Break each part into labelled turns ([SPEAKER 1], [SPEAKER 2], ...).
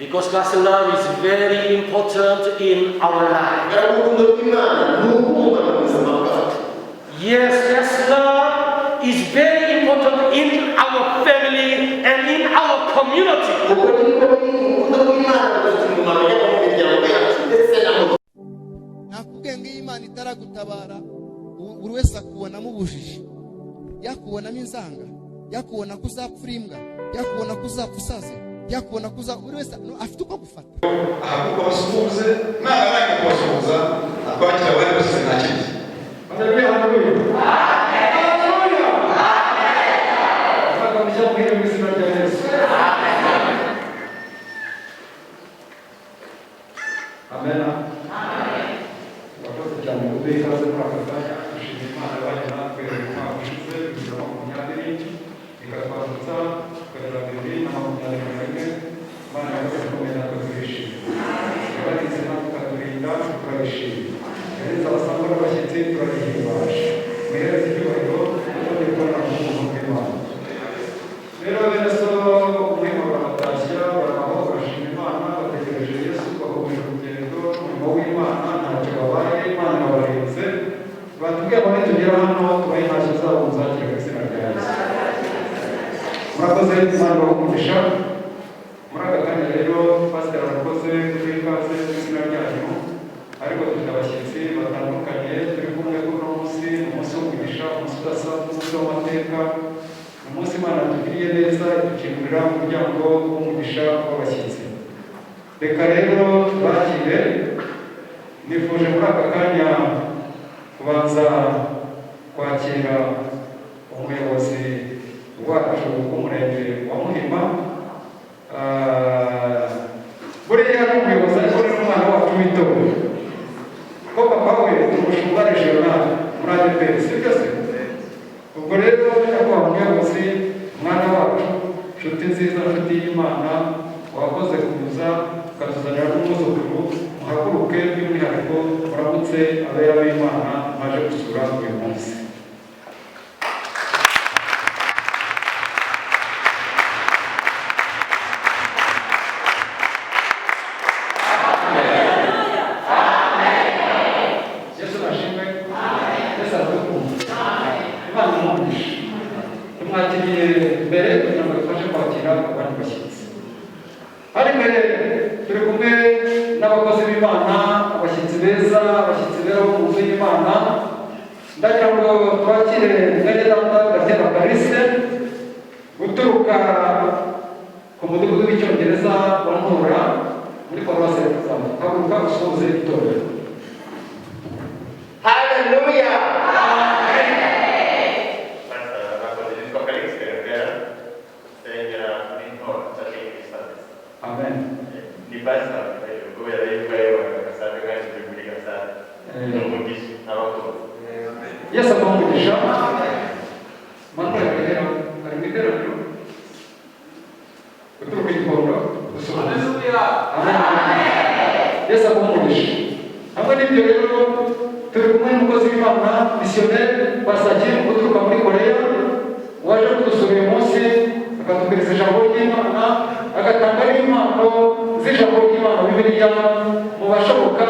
[SPEAKER 1] Because God's love is very important in our life. Yes, God's love is very important in our family and in our community.
[SPEAKER 2] nakubwiye ngo iyo Imana itaragutabara buri wese akubonamo ubujiji, yakubonamo inzanga, yakubona ko uzapfa imbwa, yakubona ko uzapfa usaze, yakubona ko buri wese afite uko gufata.
[SPEAKER 3] Ahubwo basuhuze n'abandi kubasuhuza akwakira abandi bose nta kibazo. Haleluya, haleluya. Haleluya. Amen. Mujya muhire mu izina rya Yesu. Amen. Amen. Bakoze cyane kuduha ikaze muri aka kanya. Dushimira Imana yabaye natwe mu mwaka ushize bibiri na makumyabiri, ikatwazutsa tukagera 2021. Imana yakoze kumwe natwe turishimye. Yabarinze natwe ikaturinda turabishimye. Yarinze abasanzwe n'abashyitsi turabihimbaje. Mwihereze icyubahiro kuko ndi kubona mu muntu bw'Imana. Rero bene so umuhima baratashya baraho barashima Imana bategereje Yesu bakomeje urugendo umurimo w'Imana ntacyo babaye Imana yabarinze. Batubwiye ngo nitugera hano tubahe ntacyo zabo muzakira mu izina rya Yesu. Murakoze Imana ibahe muri aka kanya rero pasiteri arakoze kuri ikaze mu izina ryanyu, ariko dufite abashyitsi batandukanye turi kumwe kuri uno munsi, umunsi w'umugisha, umunsi udasanzwe, umunsi w'amateka, umunsi Imana yatugiriye neza idukingurira umuryango w'umugisha w'abashyitsi. Reka rero bakire, nifuje muri aka kanya kubanza kwakira umuyobozi wacu w'umurenge wa Muhima. Buriya n'umuyobozi ariko n'umwana wacu w'itorero ko papa we umushumba regional muri ADPR, sibyo se? Ubwo rero nyakubahwa umuyobozi, umwana wacu, nshuti nziza, nshuti y'Imana, wakoze kuza ukatuzanira n'umwuzukuru, muhaguruke by'umwihariko muramutse abera b'Imana maje gusura uyu munsi. Ndagira ngo twakire mwene data Gatera Parise guturuka ku mudugudu w'icyongereza wa Ntora muri paruwasi ya Kazamu. Haguruka usuhuze itorero.
[SPEAKER 4] Haleluya.
[SPEAKER 3] Amen.
[SPEAKER 4] Ni basta kubera yuko rero bagasabe kandi turi gasana. N'umugisha abakuru.
[SPEAKER 3] Yesu amugisha. Manda rero ari mitero. Guturuka igikombe usuhuze.
[SPEAKER 4] Haleluya.
[SPEAKER 3] Amen. Yesu amugisha. Hamwe n'ibyo rero turi kumwe n'umukozi w'Imana missionnaire Basaki uturuka muri Korea, waje kudusura uyu munsi akatubwiriza ijambo ry'Imana, agatanga n'impano z'ijambo ry'Imana Bibiliya mu bashoboka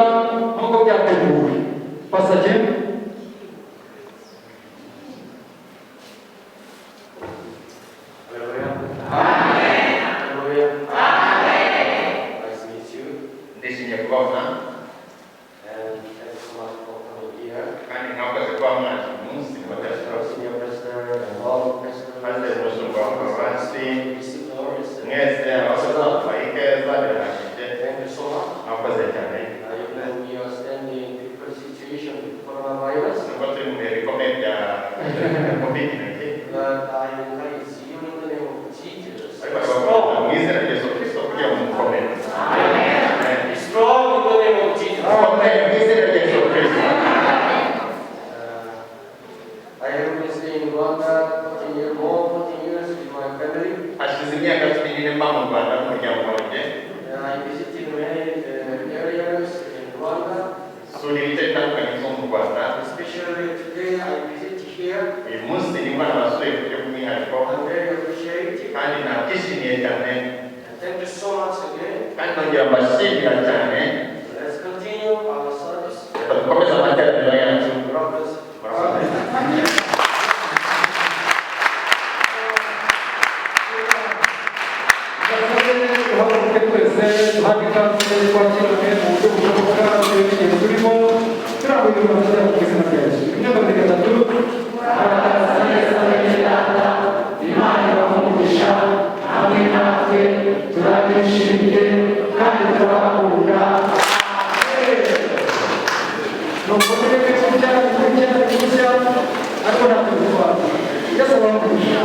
[SPEAKER 3] nk'uko byateguwe. Basaki.
[SPEAKER 4] Thank you so much again.
[SPEAKER 3] twese duhabwe ikaze twakirane mu buryo bushoboka twebwe turimo turambuye ibiganza byacu mu izina rya Yesu. Imyaka gatatu Imana ibamugisha hamwe natwe turabishimiye kandi turabakunda. Nuko twebwe kurya ariko natwe dutwara Yesu abamugisha.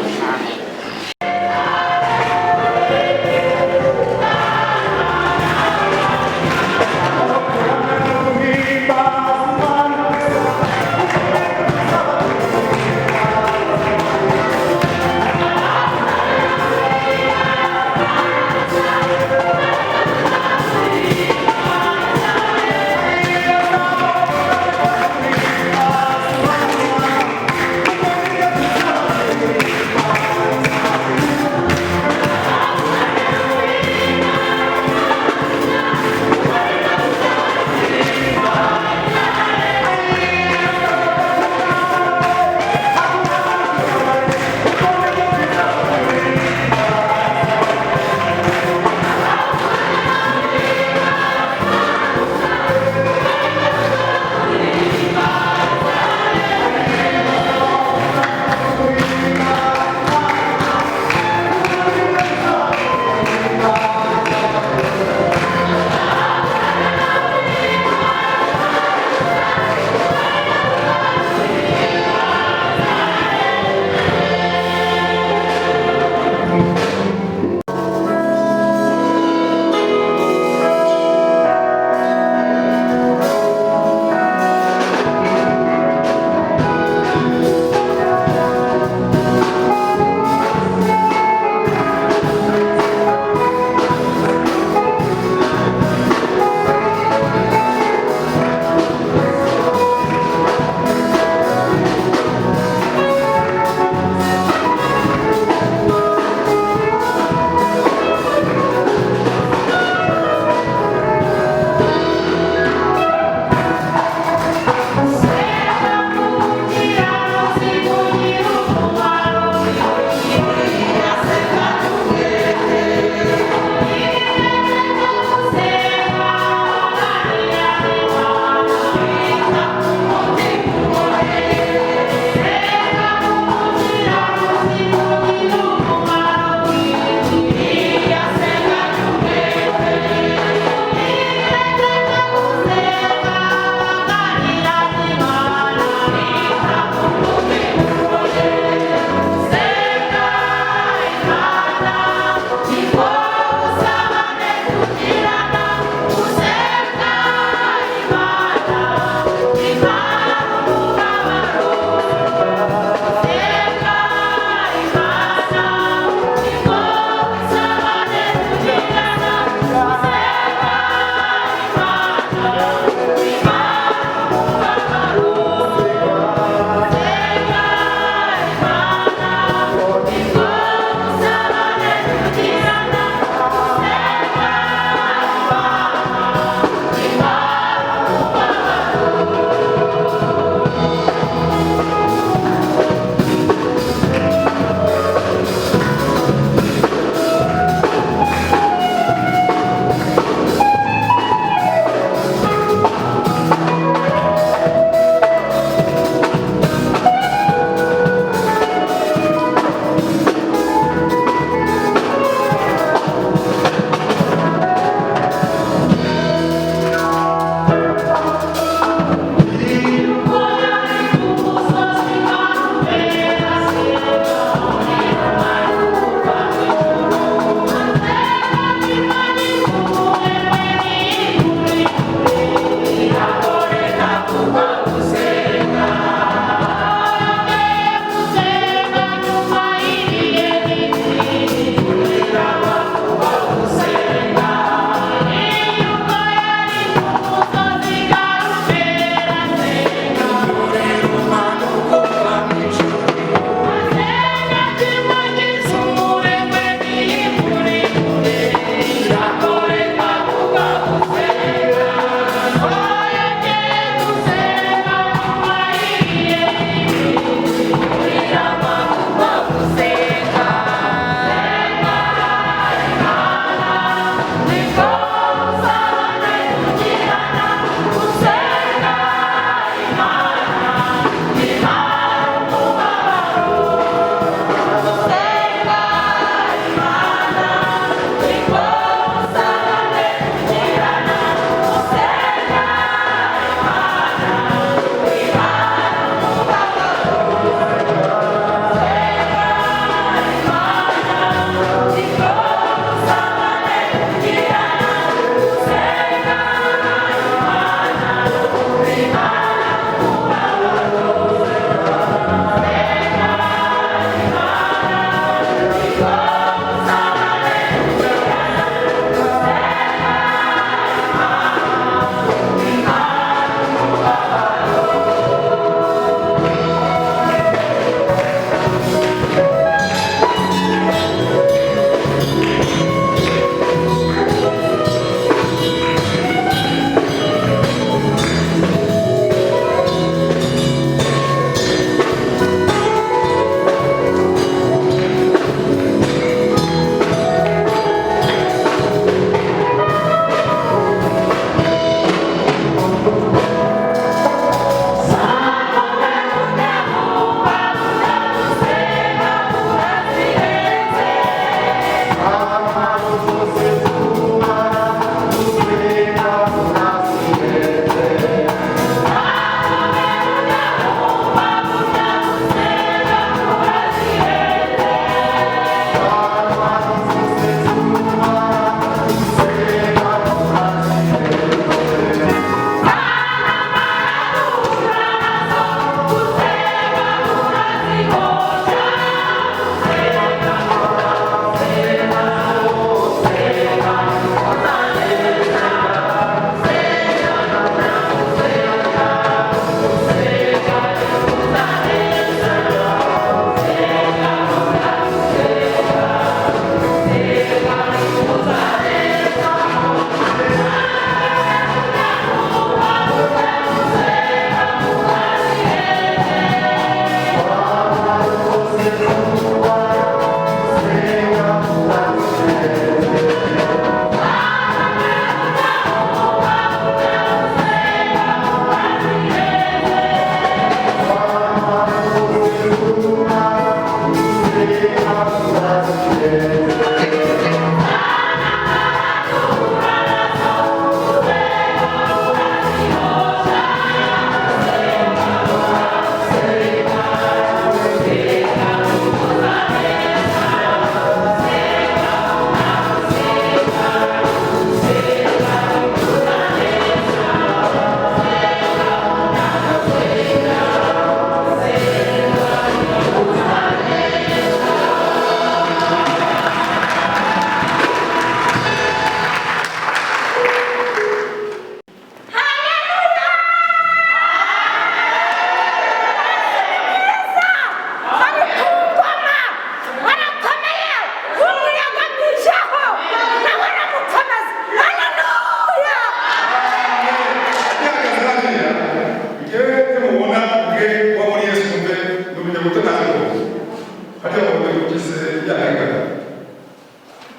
[SPEAKER 3] hariya mu gihe ugize imyaka ingana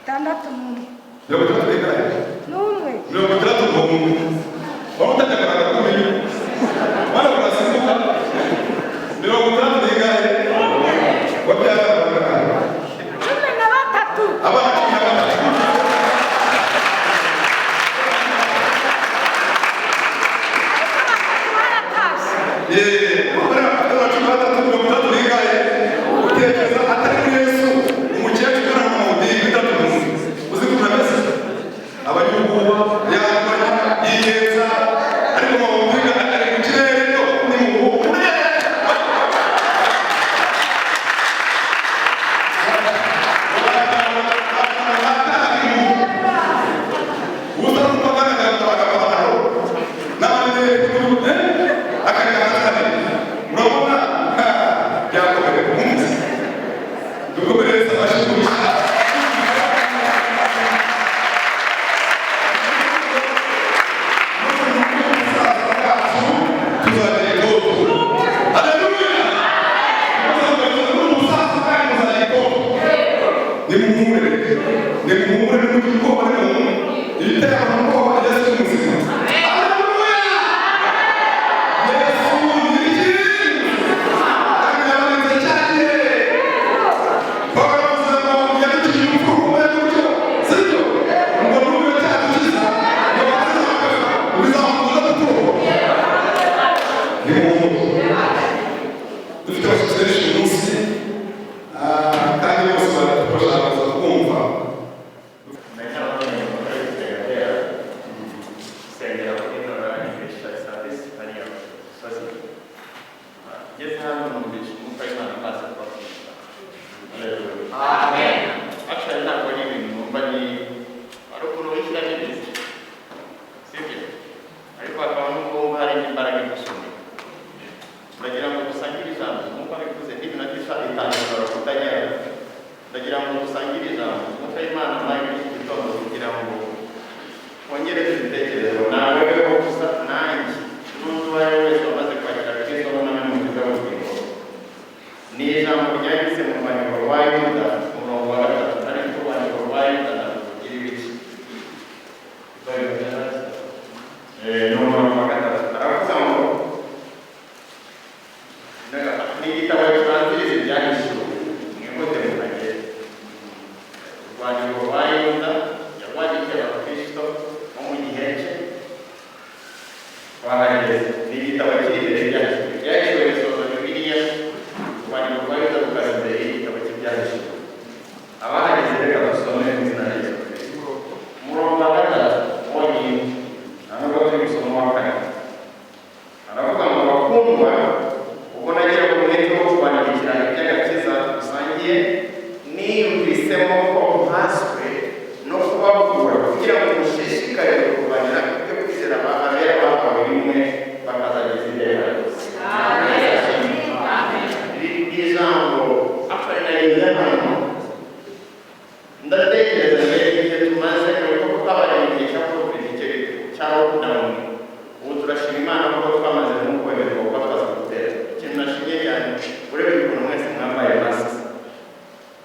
[SPEAKER 5] itandatu n'umwe
[SPEAKER 3] mirongo itandatu n'ingana
[SPEAKER 5] n'umwe
[SPEAKER 3] mirongo itandatu n'umwe waba utajya kumenya waba urasimbuka mirongo itandatu n'ingana wabyara abana
[SPEAKER 5] cumi na batatu
[SPEAKER 3] abana cumi na batatu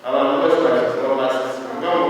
[SPEAKER 4] abantu bose bashyizeho masks kuvuga ngo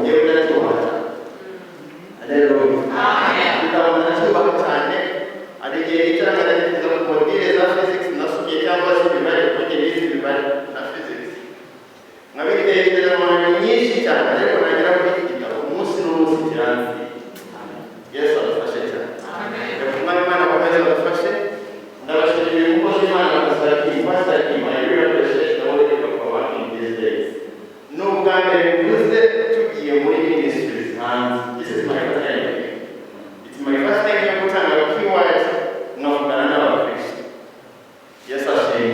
[SPEAKER 4] yewe ndacyubaha haleluya tukabona cyubaha cyane ari igihe yicarana neza ku modile za physics nasomye cyangwa se imibare kuko nize imibare na physics nkabitekereza mu bintu nyinshi cyane ariko nagira kuri iki gitabo umunsi n'umunsi kiranzi Yesu adufashe cyane umwami Imana akomeze adufashe ndabashimira umukozi w'Imana Pastor Kim I really appreciate the way you are working these days n'ubwa mbere mvuze tugiye muri ministries and this is my first time it's my first time yo gutanga keyword nkavugana n'abakristo Yesu ashimwe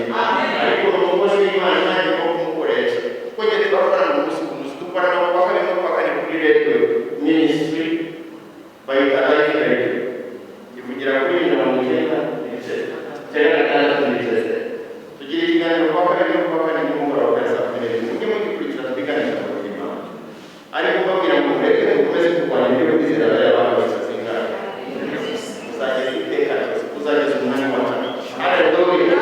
[SPEAKER 4] ariko umukozi w'Imana nanjye ko kumukoresha kuko njye twakorana umunsi ku munsi dukorana ku wa kabiri no ku wa kane kuri radio ministry bayita live radio ivugira kuri 90.9 tugira ikiganiro ku wa kabiri no ku wa kane nimugoroba kwa saa 12 mujye mugikurikira tubiganisha mu buzima ariko mbabwira ngo mureke mukomeze kurwanya ibyo kwizera y'abantu basazinga uzageza iteka uzageza umwanya wacu haleluya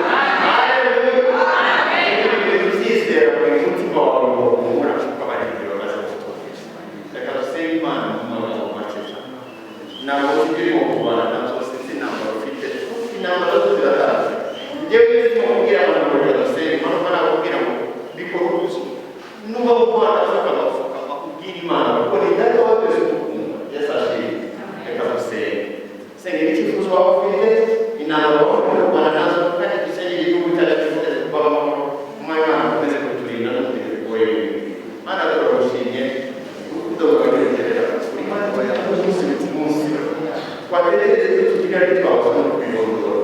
[SPEAKER 4] uzizera mu mutima wawe ngo umura kuko abaririmbyi bamaze kutuvugisha reka dusenge Imana mu magambo make cyane ntabwo turimo kubana nazo sinzi intambara ufite intambara zo ziratanze njyewe ndimo kubwira abantu ngo dusenge Imana nakubwira ngo bikora ubuso nuba ukora afuka bafuka bakubwira Imana kuko ni data wa twese dukunda Yesu ashimwe reka dusenge sengera icyifuzo waba ufite intambara wawe kubana nazo kandi dusengera igihugu cyacu gikomeze kuba amahoro umwanya Imana akomeze kuturinda no kugira ibigoye Mana turagushimye urukundo rwawe ruregerera kuri Imana umunsi ku munsi twatekereze ko tugira ari twabona no kwiyongora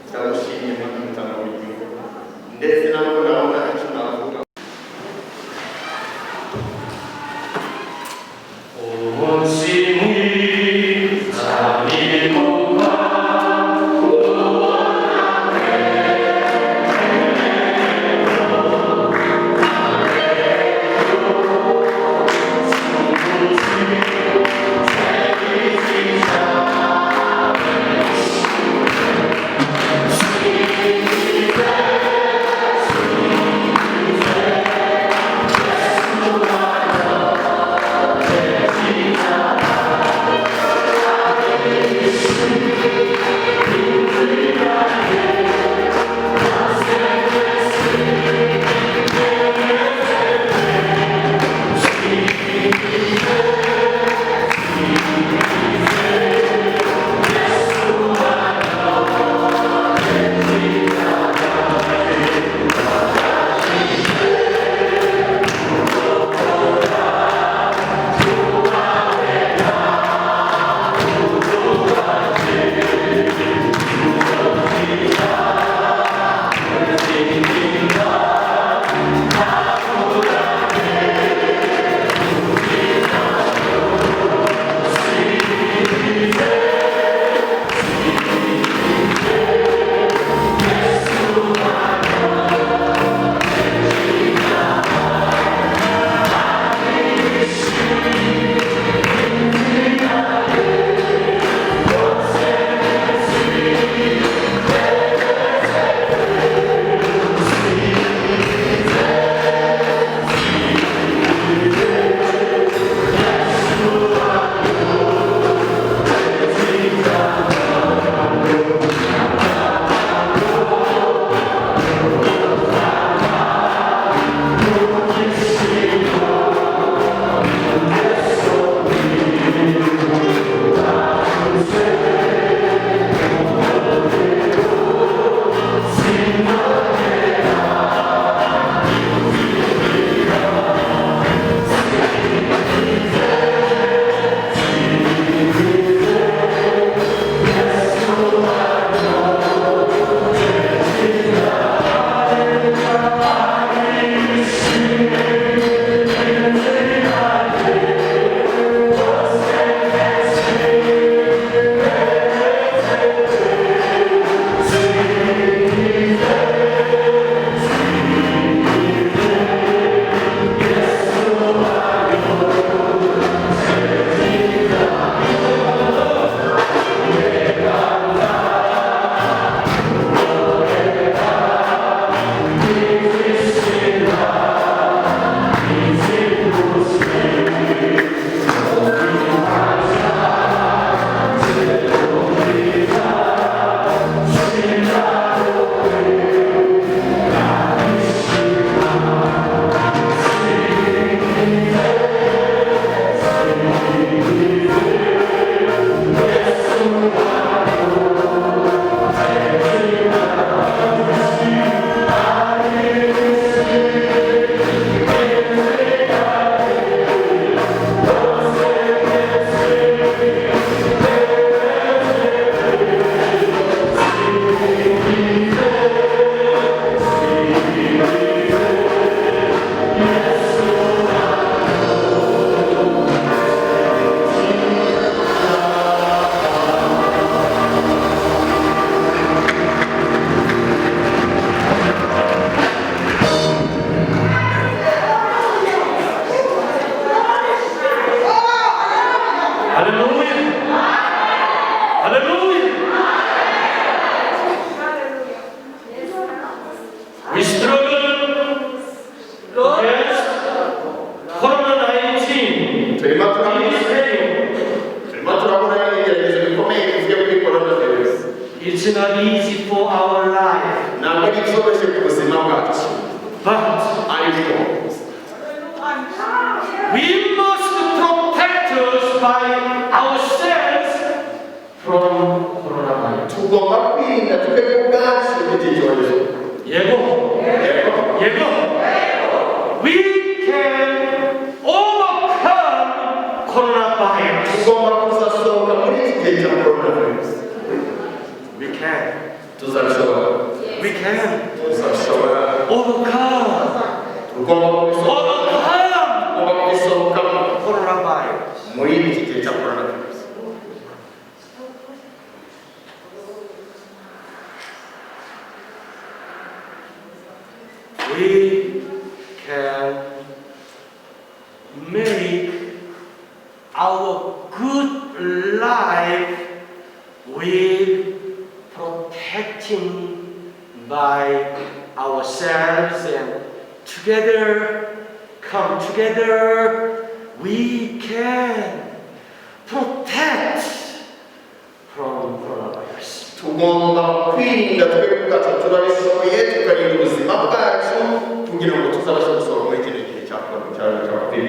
[SPEAKER 4] ndagushimye Mana mutanga w'igihugu ndetse nabo nabona icyo navuga
[SPEAKER 1] umunsi mwiza ni kuba It's not easy for our life,
[SPEAKER 4] ntabwo ari byoroshye ku buzima bwacu
[SPEAKER 1] but
[SPEAKER 4] ariko
[SPEAKER 1] we must protect us by ourselves from coronavirus.
[SPEAKER 4] tugomba kwirinda twebwe ubwacu n'iki cyorezo
[SPEAKER 1] Yego. Yego. We can overcome coronavirus.
[SPEAKER 4] tugomba kuzasohoka muri iki gihe cya coronavirus
[SPEAKER 1] We can.
[SPEAKER 4] tuzabishobora
[SPEAKER 1] We can
[SPEAKER 4] tuzabishobora
[SPEAKER 1] overcome.
[SPEAKER 4] tugomba kubisohokamo
[SPEAKER 1] Coronavirus.
[SPEAKER 4] muri iki gihe cya coronavirus
[SPEAKER 1] We can make our good life with protecting by ourselves and together, come together, we can protect from coronavirus.
[SPEAKER 4] tugomba kwirinda twebwe ubwacu turabishoboye tukarinda ubuzima bwacu kugira ngo tuzabashe gusohoka muri kino gihe cya covid-19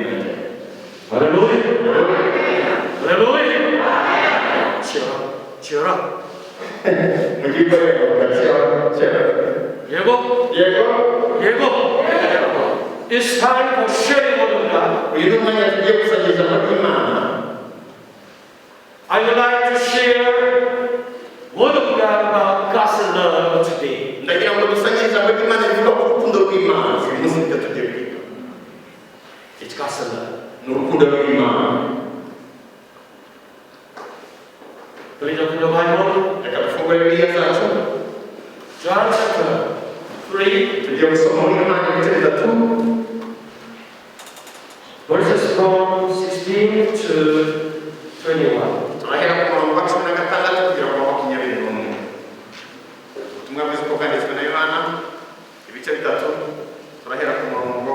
[SPEAKER 1] Hallelujah. Hallelujah. Cheer up.
[SPEAKER 4] mu gikorero ugakira
[SPEAKER 1] Yego.
[SPEAKER 4] yego
[SPEAKER 1] It's time for sharing word of God.
[SPEAKER 4] uyu ni umwanya tugiye gusangiza amabw'imana
[SPEAKER 1] I would like to share word of God about God's love today.
[SPEAKER 4] ndagira ngo dusangize amabw'imana rivuga ku rukundo rw'imana uyu munsi nibyo tugiye kwiga
[SPEAKER 1] It's God's love.
[SPEAKER 4] ni urukundo rw'imana
[SPEAKER 1] Please open your Bible.
[SPEAKER 4] reka dufungure bibiliya zacu
[SPEAKER 1] John chapter 3,
[SPEAKER 4] tugiye gusoma muri yohana ibice bitatu
[SPEAKER 1] verses from 16 to 21.
[SPEAKER 4] turahera ku murongo wa 16 kugera ku wa 21 ubutumwa bwiza uko bwanditswe na yohana ibice bitatu turahera ku murongo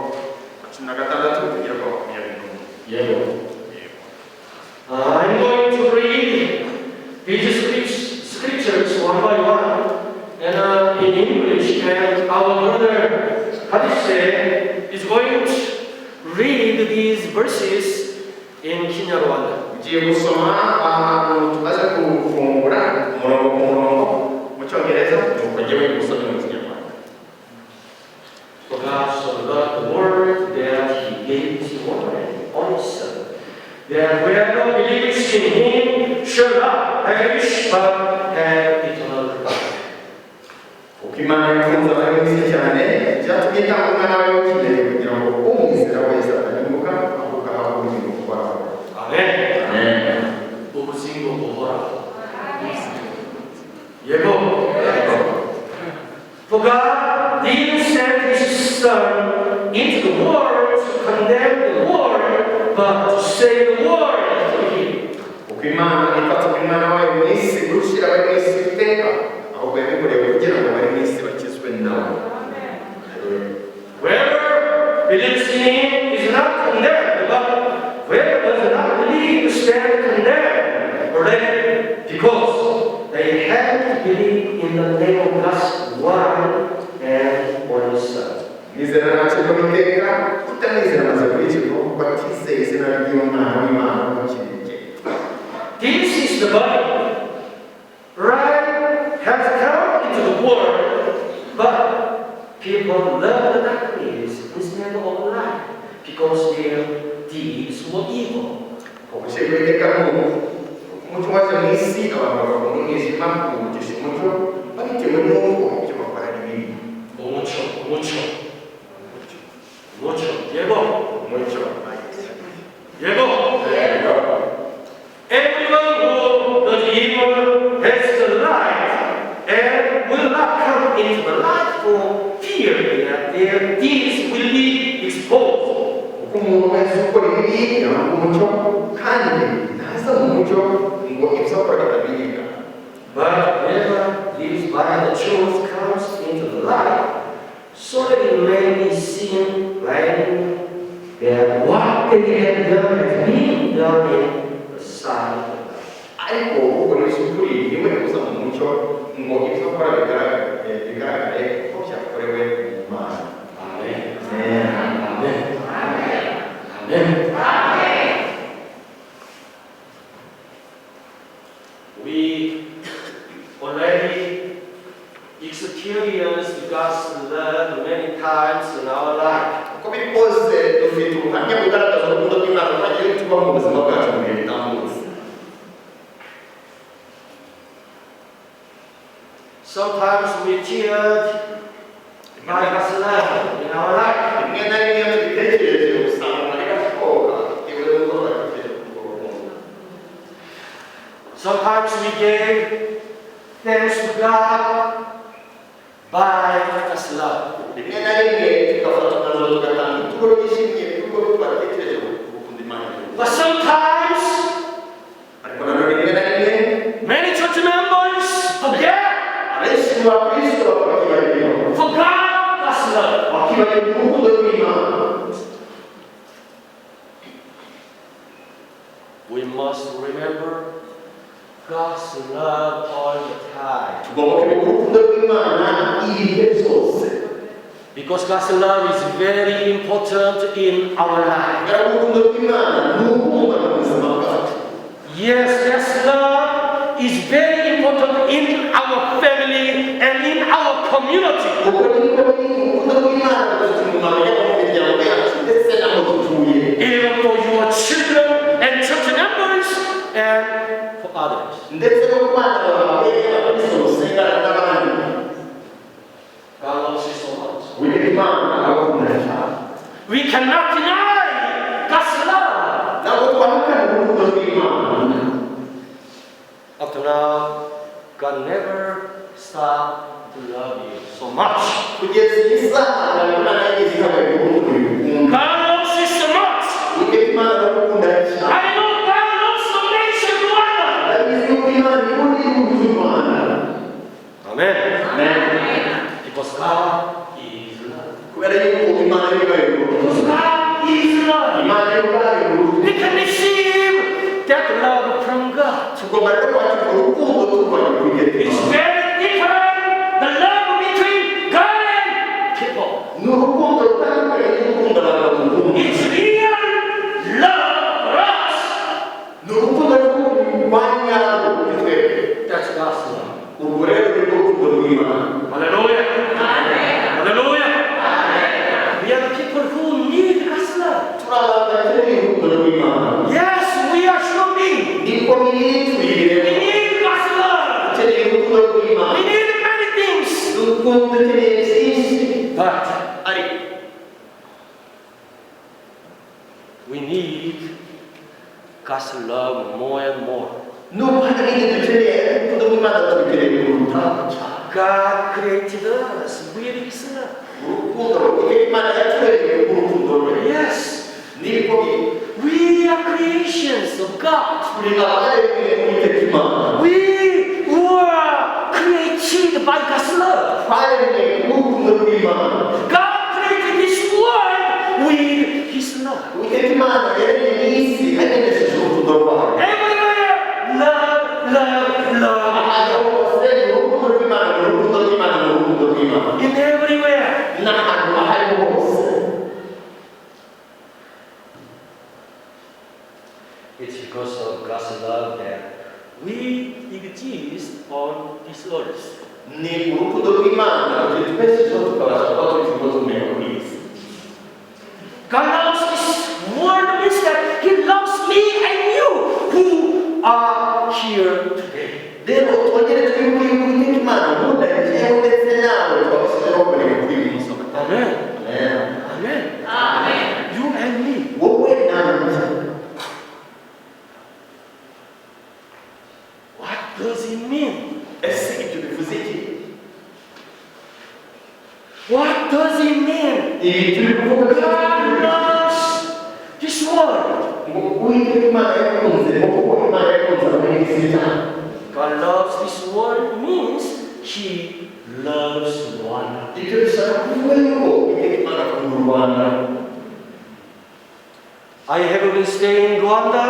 [SPEAKER 4] wa 16 kugera ku wa 21
[SPEAKER 1] Yego. I'm going to read these scriptures one by one, and in English, and our brother Hadise is going to read these verses in Kinyarwanda.
[SPEAKER 4] ugiye gusoma ahantu tumaze gufungura umurongo ku murongo mu cyongereza nuko njyewe gusoma mu kinyarwanda
[SPEAKER 1] For God so loved the world that He gave His only Son, that whoever believes in Him shall not perish but have eternal life.
[SPEAKER 4] kuko imana yakunze abari mu isi cyane byatumye itanga umwana wayo w'ikinege kugira ngo umwizera wese atarimbuka ahubwo ahabwe ubugingo buhoraho
[SPEAKER 1] Amen. Ubugingo buhoraho. Yego. For God didn't send His Son into the world to condemn the world, but to save the world through Him.
[SPEAKER 4] kuko imana ifatira umwana wayo mu isi gushyira abari mu isi iteka ahubwo yabikoreye kugira ngo abari mu isi bakizwe nawe
[SPEAKER 1] Whoever believes in Him is not condemned, but whoever does not believe stands condemned already, because they haven't believed in the name of God's one and only Son.
[SPEAKER 4] nizera ntacyo iteka utanizera amaze kurikirwa kuko atizeye izina ry'umwana w'imana w'ikirenge
[SPEAKER 1] This is the body. Light has come into the world, but people love the darkness instead of light because their deeds were evil.
[SPEAKER 4] ubushyirwa iteka n'ubu umucyo waje mu isi abantu bagakunda umwijima kuwugisha umucyo babitewe n'uko ibyo bakora ari bibi
[SPEAKER 1] Mucho. Yego.
[SPEAKER 4] umucyo
[SPEAKER 1] Yego. Everyone who does evil has the light and will not come into the light for fear that their deeds will be exposed.
[SPEAKER 4] kuko umuntu wese ukora ibibi yanga umucyo kandi ntaza mu mucyo ngo ibyo akora bitabirika
[SPEAKER 1] But whoever lives by the truth comes into the light, so that it may be seen plainly that what they have done has been done in the sight of God.
[SPEAKER 4] ariko ukoresha ukuri niwe uza mu mucyo ngo ibyo akora bigaragare ko byakorewe mu Mana.
[SPEAKER 1] Amen.
[SPEAKER 4] Amen.
[SPEAKER 1] Amen. Amen. We already experienced God's love many times in our life.
[SPEAKER 4] Uko biri kose dufite ubuhamya bugaragaza urukundo rw'Imana twagiye tuba mu buzima bwacu mu bihe bitambutse.
[SPEAKER 1] Sometimes we cheered by God's love in our life.
[SPEAKER 4] Rimwe na rimwe mu bitekerezo usanga ari gashoboka bitewe n'uko bafite urukundo.
[SPEAKER 1] Sometimes we gave thanks to God by God's love.
[SPEAKER 4] Rimwe na rimwe tugafata umwanzuro tugatanga ituro ryishimye kuko twatekereje gukunda Imana.
[SPEAKER 1] But sometimes
[SPEAKER 4] Ariko nanone rimwe na rimwe
[SPEAKER 1] many church members forget
[SPEAKER 4] abenshi mu bakristo bakibagirwa
[SPEAKER 1] God's love.
[SPEAKER 4] bakibagirwa urukundo rw'Imana.
[SPEAKER 1] We must remember God's love all the time.
[SPEAKER 4] Tugomba kwibuka urukundo rw'Imana ibihe byose.
[SPEAKER 1] Because God's love is very important in our life.
[SPEAKER 4] Kubera ko urukundo rw'Imana ni urwumva mu buzima bwacu.
[SPEAKER 1] Yes, God's love is very important in our family and in our community.
[SPEAKER 4] Kuko niko urukundo rw'Imana rufite umumaro yaba mu miryango yacu ndetse n'aho dutuye.
[SPEAKER 1] Even for your children and church members and for others.
[SPEAKER 4] Ndetse no ku bana bawe abakristo musengana n'abandi.
[SPEAKER 1] God loves you so much.
[SPEAKER 4] Uwiteka Imana abakunda cyane.
[SPEAKER 1] We cannot deny God's love.
[SPEAKER 4] Ntabwo twahakana urukundo rw'Imana.
[SPEAKER 1] Up to now, God never stopped to love you so much.
[SPEAKER 4] Kugeza iyi saha ntabwo Imana yigeze ihagarika urukundo rw'Imana.
[SPEAKER 1] God loves you so much.
[SPEAKER 4] Uwiteka Imana arakunda cyane.
[SPEAKER 1] I know God loves the nation Rwanda.
[SPEAKER 4] Ndabizi yuko Imana ikunda igihugu cy'u Rwanda.
[SPEAKER 1] Amen.
[SPEAKER 4] Amen.
[SPEAKER 1] Because God is love.
[SPEAKER 4] Kubera yuko Imana ari ubwayo
[SPEAKER 1] Because
[SPEAKER 4] urukundo.
[SPEAKER 1] God is love.
[SPEAKER 4] Imana ari ubwayo urukundo.
[SPEAKER 1] We can receive that love from God.
[SPEAKER 4] Tugomba rero kwakira urukundo tuvanye ku Uwiteka
[SPEAKER 1] It's
[SPEAKER 4] Imana.
[SPEAKER 1] very different. The love between God and people.
[SPEAKER 4] Ni urukundo rutandukanye n'urukundo abantu bakunda.
[SPEAKER 1] It's real love for us.
[SPEAKER 4] Ni urukundo rw'urwanya kuri twebwe.
[SPEAKER 1] That's God's love.
[SPEAKER 4] Urwo rero ni rwo rukundo rw'Imana.
[SPEAKER 1] Hallelujah. Hallelujah. We are the people who need God's love.
[SPEAKER 4] Turi abantu bakeneye urukundo rw'Imana.
[SPEAKER 1] Yes, we are human beings.
[SPEAKER 4] Niko biri
[SPEAKER 1] We
[SPEAKER 4] tuyireba.
[SPEAKER 1] need God's love.
[SPEAKER 4] Dukeneye urukundo rw'Imana.
[SPEAKER 1] We need many things.
[SPEAKER 4] Dukeneye byinshi.
[SPEAKER 1] But
[SPEAKER 4] Ariko
[SPEAKER 1] we need God's love more and more.
[SPEAKER 4] nubwo hari ibindi dukeneye urukundo rw'Imana tubikeneye kuruta cyane.
[SPEAKER 1] God created us with His love.
[SPEAKER 4] Urukundo Uwiteka Imana yaturemeye urukundo rwe.
[SPEAKER 1] Yes,
[SPEAKER 4] Niko biri.
[SPEAKER 1] we are creations of God.
[SPEAKER 4] Turi abaremwe n'Uwiteka Imana.
[SPEAKER 1] We were created by God's love.
[SPEAKER 4] Twaremwe n'urukundo rw'Imana.
[SPEAKER 1] God created this world with His love.
[SPEAKER 4] Uwiteka Imana yaremye isi agenekereje urukundo rwayo.
[SPEAKER 1] Everywhere, love, love, love.
[SPEAKER 4] Ahantu hose ni urukundo rw'Imana, ni urukundo rw'Imana, ni urukundo rw'Imana.
[SPEAKER 1] In everywhere.
[SPEAKER 4] N'ahantu aho ariho hose.
[SPEAKER 1] It's because of God's love that we exist on this earth.
[SPEAKER 4] Ni urukundo rw'Imana rutuma twese tukabasha kuba turi ikibazo ku isi.
[SPEAKER 1] God loves this world means that He loves me and you who are here today.
[SPEAKER 4] Rero twongere twibuke yuko Uwiteka Imana nkunda njyewe ndetse nawe twabashyizeho kureba kuri uyu munsi.
[SPEAKER 1] Amen.
[SPEAKER 4] Amen.
[SPEAKER 1] Amen. You and me.
[SPEAKER 4] Wowe nanjye.
[SPEAKER 1] What does it mean?
[SPEAKER 4] Ese ibyo bivuze iki?
[SPEAKER 1] What does it mean?
[SPEAKER 4] Ibi turi kuvuga
[SPEAKER 1] God loves this world.
[SPEAKER 4] ngo Uwiteka Imana yakunze ngo kuko Imana yakunze abari isi cyane.
[SPEAKER 1] God loves this world means He loves one.
[SPEAKER 4] Ibyo bishaka kuvuga yuko Uwiteka Imana akunda u Rwanda.
[SPEAKER 1] I have been staying in Rwanda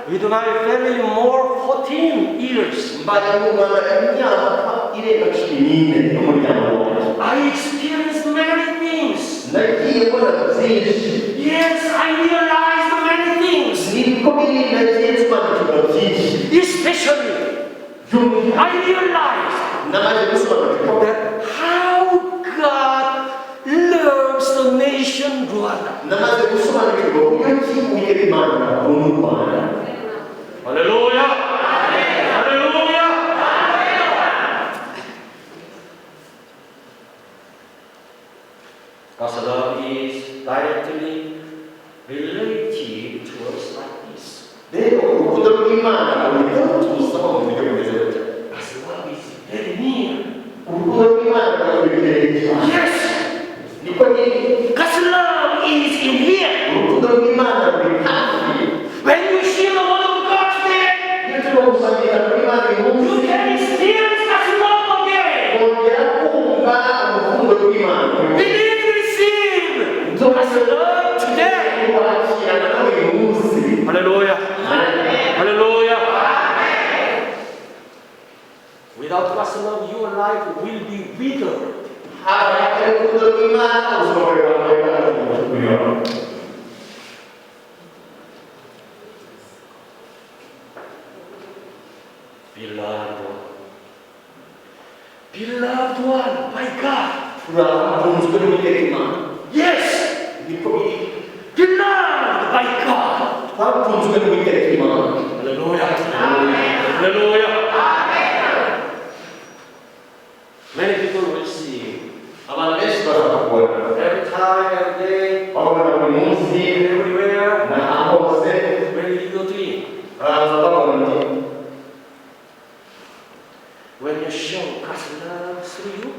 [SPEAKER 1] with my family more 14 years.
[SPEAKER 4] mbaye ngumana imyaka irenga 14 n'umuryango wanjye.
[SPEAKER 1] I experienced many things.
[SPEAKER 4] Nagiye mbona byinshi.
[SPEAKER 1] Yes, I realized many things.
[SPEAKER 4] Niko biri nagiye nsobanukirwa byinshi.
[SPEAKER 1] Especially, I realized
[SPEAKER 4] Namaze gusobanukirwa
[SPEAKER 1] that how God loves the nation Rwanda.
[SPEAKER 4] namaze gusobanukirwa uburyo ki Uwimana akunda u Rwanda.
[SPEAKER 1] Hallelujah! Hallelujah! God's love is directly related to us like this.
[SPEAKER 4] Rero urukundo rw'Imana ruri tuzaho mu buryo bumeze butya.
[SPEAKER 1] God's love is very near.
[SPEAKER 4] Urukundo rw'Imana ruri cyane.
[SPEAKER 1] Yes!
[SPEAKER 4] Niko nyiri
[SPEAKER 1] God's love is in here.
[SPEAKER 4] urukundo rw'Imana ruri hafi.
[SPEAKER 1] When you hear the word of God today,
[SPEAKER 4] Iyo turimo gusangira kuri Imana uyu
[SPEAKER 1] you
[SPEAKER 4] munsi
[SPEAKER 1] can experience God's love again.
[SPEAKER 4] kongera kumva urukundo rw'Imana.
[SPEAKER 1] Believe and receive God's love today.
[SPEAKER 4] Wakirana nawe uyu munsi.
[SPEAKER 1] Hallelujah. Hallelujah. Without God's love, your life will be withered.
[SPEAKER 4] Haba urukundo rw'Imana ubuzima bwawe bwaba
[SPEAKER 1] Beloved one by God.
[SPEAKER 4] turakunzwe n'Uwiteka Imana.
[SPEAKER 1] Yes.
[SPEAKER 4] Niko biri.
[SPEAKER 1] Beloved by God.
[SPEAKER 4] Twakunzwe n'Uwiteka Imana.
[SPEAKER 1] Hallelujah. Hallelujah. Many people will see
[SPEAKER 4] Abantu benshi barakubona.
[SPEAKER 1] every time, every day,
[SPEAKER 4] Babona buri munsi
[SPEAKER 1] everywhere.
[SPEAKER 4] n'aho hose
[SPEAKER 1] When you go to eat,
[SPEAKER 4] baraza babona uti
[SPEAKER 1] when you show God's love through you,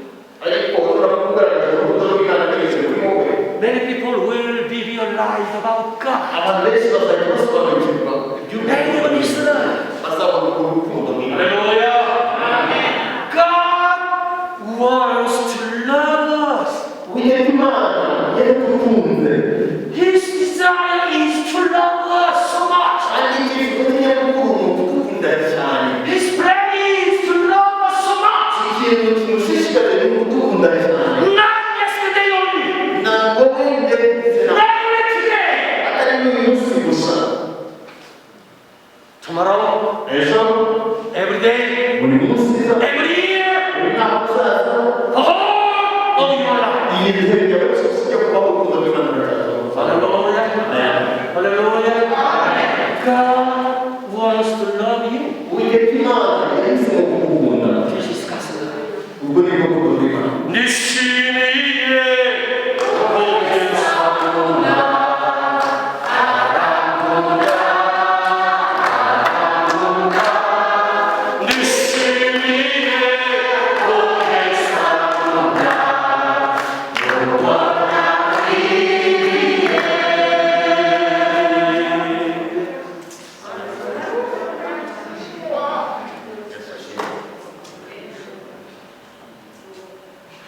[SPEAKER 4] ariko turakugaragaza urukundo rw'Imana binyuze muri wowe.
[SPEAKER 1] many people will be realized about God.
[SPEAKER 4] Abantu benshi bazajya basobanukirwa
[SPEAKER 1] Everyone is love.
[SPEAKER 4] bazabona urukundo rw'Imana.
[SPEAKER 1] Hallelujah. God wants to love us.
[SPEAKER 4] Uwiteka Imana yaradukunze
[SPEAKER 1] His desire is to love us so much.
[SPEAKER 4] kandi icyifuzo cye nyamukuru ni ukudukunda cyane.
[SPEAKER 1] His plan is to love us so much.
[SPEAKER 4] Ikintu kimushishikaje ni ukudukunda cyane.
[SPEAKER 1] Not yesterday only,
[SPEAKER 4] Ntabwo wenda
[SPEAKER 1] not only today,
[SPEAKER 4] atari n'uyu munsi gusa.
[SPEAKER 1] tomorrow,
[SPEAKER 4] Ejo,
[SPEAKER 1] every day,
[SPEAKER 4] buri munsi,
[SPEAKER 1] every year,
[SPEAKER 4] buri mwaka uzaza,
[SPEAKER 1] the whole of your life.
[SPEAKER 4] iyi bihe byawe byose byo kubaho urukundo rw'Imana rurazaza.
[SPEAKER 1] Hallelujah. Hallelujah. God wants to love you.
[SPEAKER 4] Uwiteka Imana yahisemo kugukunda.
[SPEAKER 1] This is God's love.
[SPEAKER 4] Ubwo ni bwo rukundo rw'Imana.
[SPEAKER 1] Nishimiye kugesabuna nishimiye kugesabuna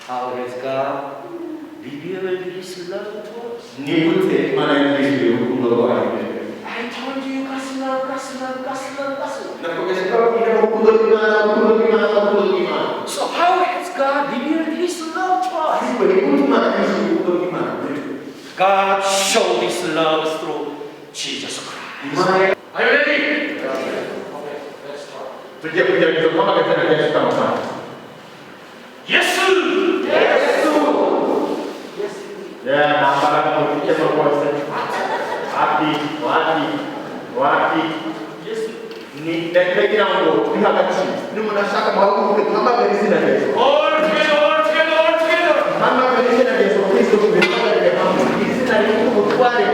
[SPEAKER 1] How has God revealed His love to us?
[SPEAKER 4] Ni gute Imana yatwishyuye urukundo rwayo.
[SPEAKER 1] I told you, God's love, God's love, God's love, God's love.
[SPEAKER 4] Nakomeje kubabwira urukundo rw'Imana, urukundo rw'Imana, urukundo rw'Imana.
[SPEAKER 1] So how has God revealed His love to us?
[SPEAKER 4] Ariko ni gute Imana yatwishyuye urukundo rw'Imana.
[SPEAKER 1] God showed His love through Jesus Christ.
[SPEAKER 4] Imana
[SPEAKER 1] Are you ready? Okay, let's start.
[SPEAKER 4] tugiye kugerageza guhamagazana Yesu kamufana.
[SPEAKER 1] Yesu!
[SPEAKER 4] Ya, nambara mufike rwose. Wapi.
[SPEAKER 1] Yesu.
[SPEAKER 4] Ni ndagira ngo turi hagati. N'umuntu ashaka muhaguruke duhamagare izina rya Yesu.
[SPEAKER 1] All together, all together, all together.
[SPEAKER 4] Hamagare izina rya Yesu Kristo, tubihamagare hamwe. Izina ry'ubutware